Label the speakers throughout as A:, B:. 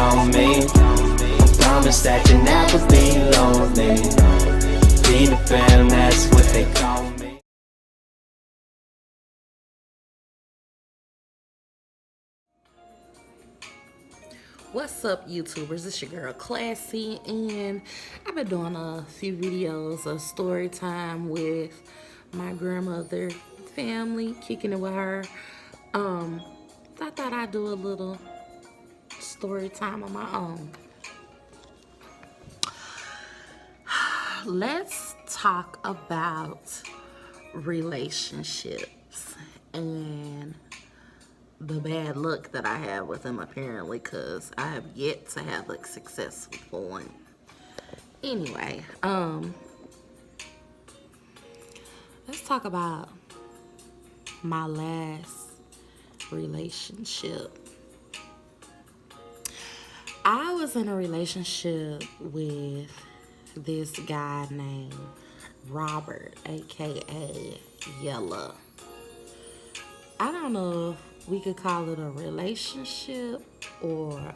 A: on me. Promise that you'll never be lonely. Be the fam, that's what they call me.
B: What's up, YouTubers? It's your girl Classy, and I've been doing a few videos of story time with my grandmother family, kicking it with her. I thought I'd do a little story time on my own. Let's talk about relationships and the bad luck that I have with them, apparently, because I have yet to have a successful one. Anyway, let's talk about my last relationship. I was in a relationship with this guy named Robert, aka Yella. I don't know if we could call it a relationship or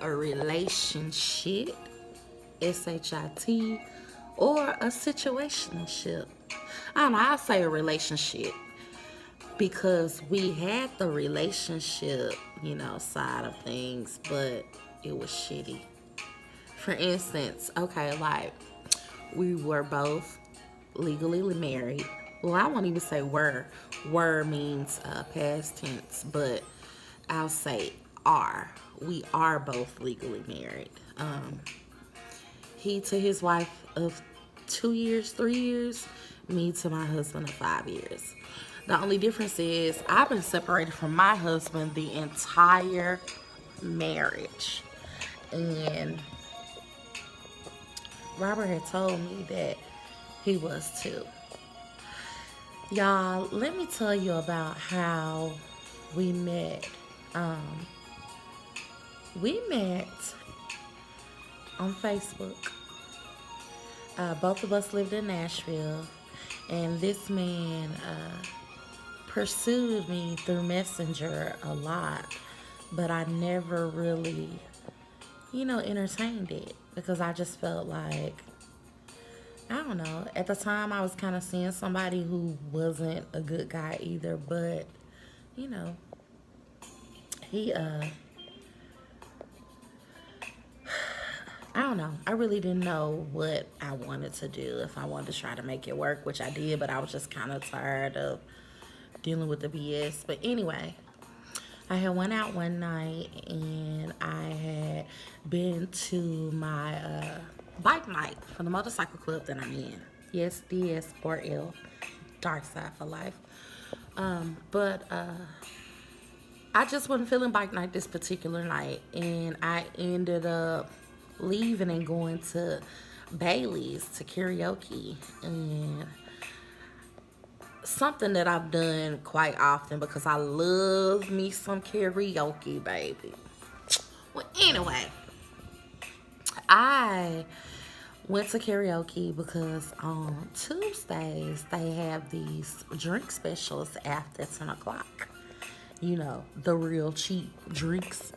B: a relationship, S-H-I-T, or a situationship. I don't know, I'll say a relationship because we had the relationship, side of things, but it was shitty. For instance, okay, like, we were both legally married. Well, I won't even say were. Were means past tense, but I'll say are. We are both legally married. He to his wife of 2 years, 3 years. Me to my husband of 5 years. The only difference is I've been separated from my husband the entire marriage. And Robert had told me that he was too. Y'all, let me tell you about how we met. We met on Facebook. Both of us lived in Nashville, and this man pursued me through Messenger a lot, but I never really, entertained it because I just felt like, I don't know. At the time, I was kind of seeing somebody who wasn't a good guy either, but, he, I don't know. I really didn't know what I wanted to do, if I wanted to try to make it work, which I did, but I was just kind of tired of dealing with the BS. But anyway, I had went out one night, and I had been to my, bike night for the motorcycle club that I'm in. Yes, DS4L, Dark Side for Life. But I just wasn't feeling bike night this particular night, and I ended up leaving and going to Bailey's to karaoke, and something that I've done quite often because I love me some karaoke, baby. Well, anyway, I went to karaoke because on Tuesdays they have these drink specials after 10 o'clock. The real cheap drinks.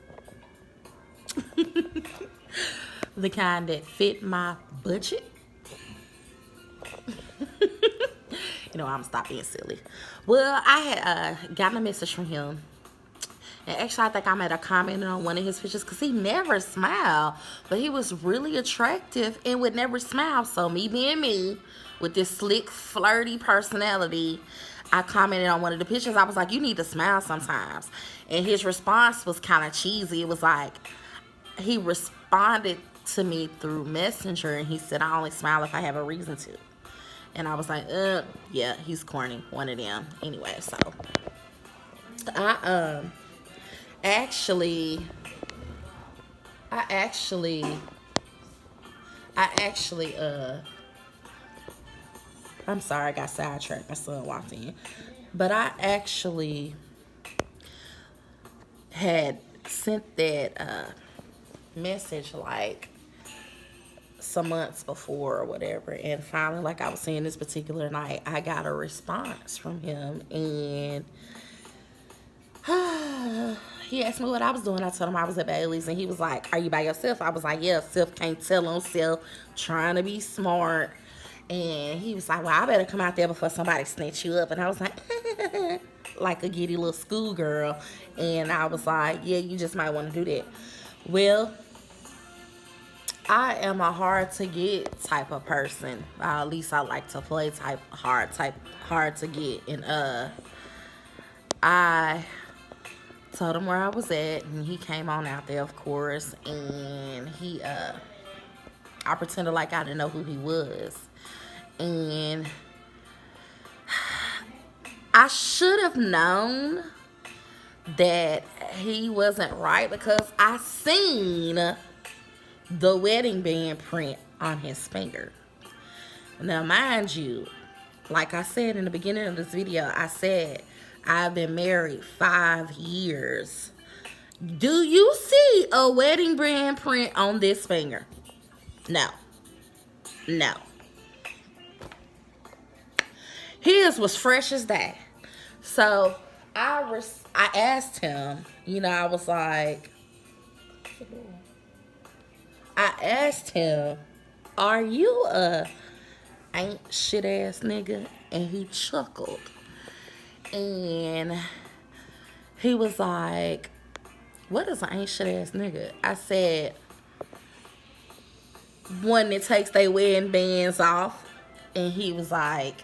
B: The kind that fit my budget. I'm gonna stop being silly. Well, I had gotten a message from him. And actually, I think I made a comment on one of his pictures because he never smiled. But he was really attractive and would never smile. So me being me, with this slick, flirty personality, I commented on one of the pictures. I was like, you need to smile sometimes. And his response was kind of cheesy. It was like, he responded to me through Messenger. And he said, I only smile if I have a reason to. And I was like, yeah, he's corny. One of them. Anyway, so I actually I'm sorry, I got sidetracked. My son walked in. But I actually had sent that message like some months before or whatever, and finally, like I was saying, this particular night I got a response from him, and he asked me what I was doing. I told him I was at Bailey's, and he was like, "Are you by yourself?" I was like, "Yeah, self can't tell on self, trying to be smart." And he was like, "Well, I better come out there before somebody snatch you up." And I was like, like a giddy little schoolgirl. And I was like, "Yeah, you just might want to do that." Well, I am a hard to get type of person. At least I like to play type hard to get. And I told him where I was at, and he came on out there, of course, and I pretended like I didn't know who he was. And I should have known that he wasn't right because I seen the wedding band print on his finger. Now, mind you, like I said in the beginning of this video, I said I've been married 5 years. Do you see a wedding band print on this finger? No. No. His was fresh as that. So I asked him, I was like, I asked him, "Are you a ain't shit ass nigga?" And he chuckled. And he was like, "What is an ain't shit ass nigga?" I said, "One that takes their wedding bands off." And he was like,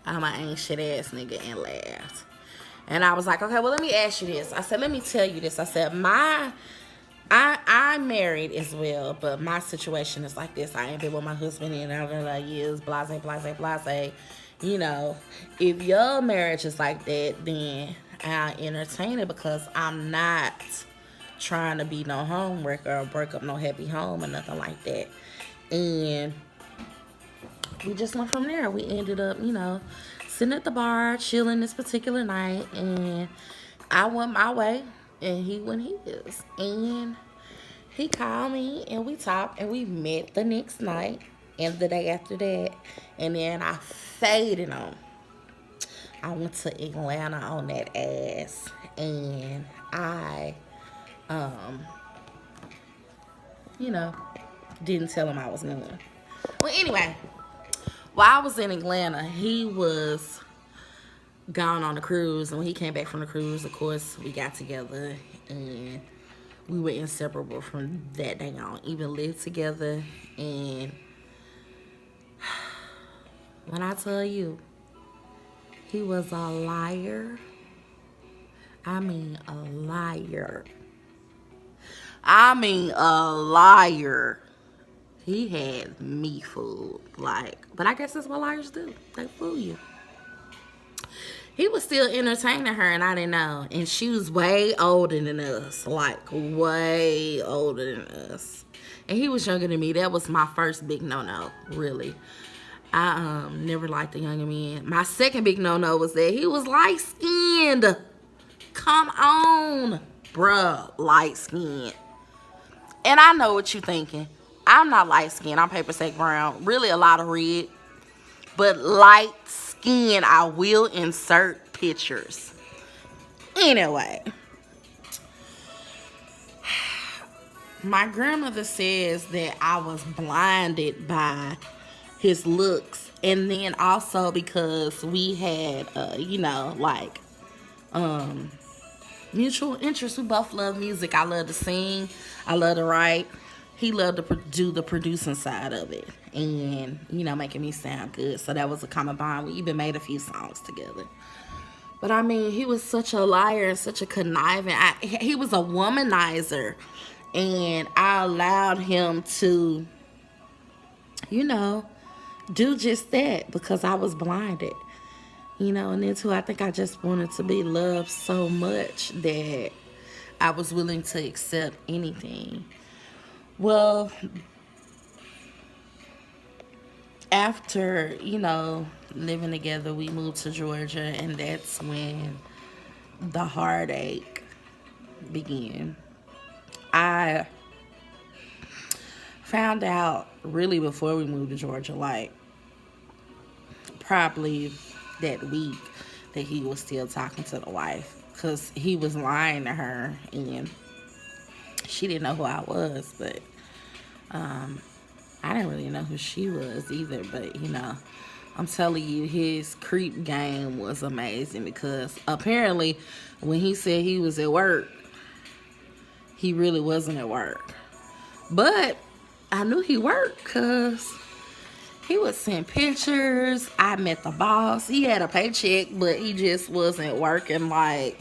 B: "I'm an ain't shit ass nigga," and laughed. And I was like, "Okay, well, let me ask you this." I said, "Let me tell you this." I said, I'm married as well, but my situation is like this. I ain't been with my husband in years, blase, blase, blase. If your marriage is like that, then I'll entertain it because I'm not trying to be no homewrecker or break up no happy home or nothing like that. And we just went from there. We ended up, sitting at the bar, chilling this particular night, and I went my way, and he went his. And he called me, and we talked, and we met the next night, and the day after that, and then I faded on. I went to Atlanta on that ass, and I, didn't tell him I was going. Well, anyway, while I was in Atlanta, he was gone on the cruise, and when he came back from the cruise, of course, we got together, and we were inseparable from that day on. Even lived together, and when I tell you, he was a liar. I mean a liar. I mean a liar. He had me fooled. But I guess that's what liars do. They fool you. He was still entertaining her, and I didn't know. And she was way older than us. Way older than us. And he was younger than me. That was my first big no-no, really. I never liked the younger men. My second big no-no was that he was light-skinned. Come on, bruh, light-skinned. And I know what you're thinking. I'm not light-skinned. I'm paper sack brown. Really a lot of red. But light-skinned, I will insert pictures. Anyway. My grandmother says that I was blinded by his looks. And then also because we had, mutual interests. We both love music. I love to sing. I love to write. He loved to do the producing side of it. And, making me sound good. So that was a common bond. We even made a few songs together. But, I mean, he was such a liar and such a conniving. He was a womanizer. And I allowed him to, do just that because I was blinded. And then, too, I think I just wanted to be loved so much that I was willing to accept anything. Well, after, living together, we moved to Georgia, and that's when the heartache began. I found out really before we moved to Georgia, probably that week, that he was still talking to the wife. because he was lying to her, and she didn't know who I was, but I didn't really know who she was either. But you know, I'm telling you, his creep game was amazing, because apparently when he said he was at work, he really wasn't at work. But I knew he worked because he would send pictures. I met the boss. He had a paycheck, but he just wasn't working like,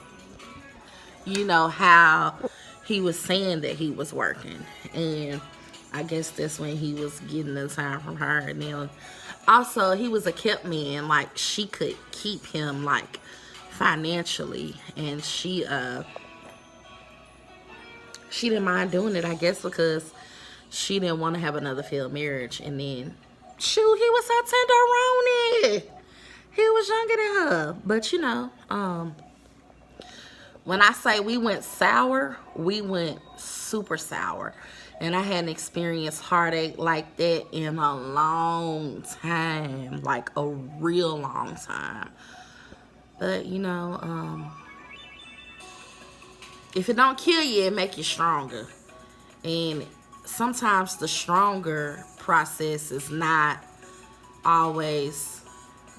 B: you know, how he was saying that he was working. And I guess that's when he was getting the time from her. And then also, he was a kept man. Like, she could keep him, like, financially. And she didn't mind doing it, I guess, because she didn't want to have another failed marriage. And then, shoot, he was her tenderoni. He was younger than her. But, you know, when I say we went sour, we went super sour. And I hadn't experienced heartache like that in a long time. Like, a real long time. But, you know, if it don't kill you, it make you stronger. And sometimes the stronger process is not always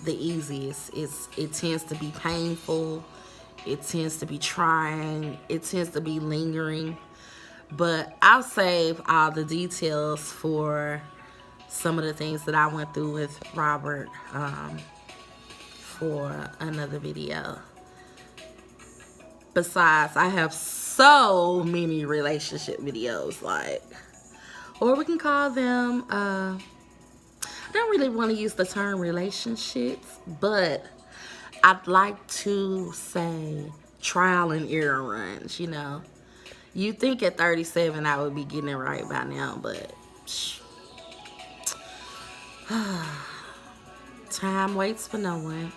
B: the easiest. It tends to be painful. It tends to be trying. It tends to be lingering. But I'll save all the details for some of the things that I went through with Robert for another video. Besides, I have so many relationship videos, like, or we can call them, I don't really want to use the term relationships, but I'd like to say trial and error runs, you know. You think at 37 I would be getting it right by now, but time waits for no one.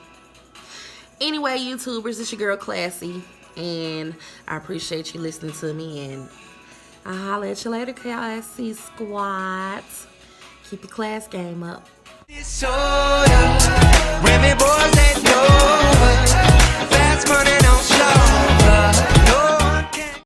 B: Anyway, YouTubers, it's your girl Classy, and I appreciate you listening to me, and I'll holler at you later, Classy Squad. Keep your class game up.
A: So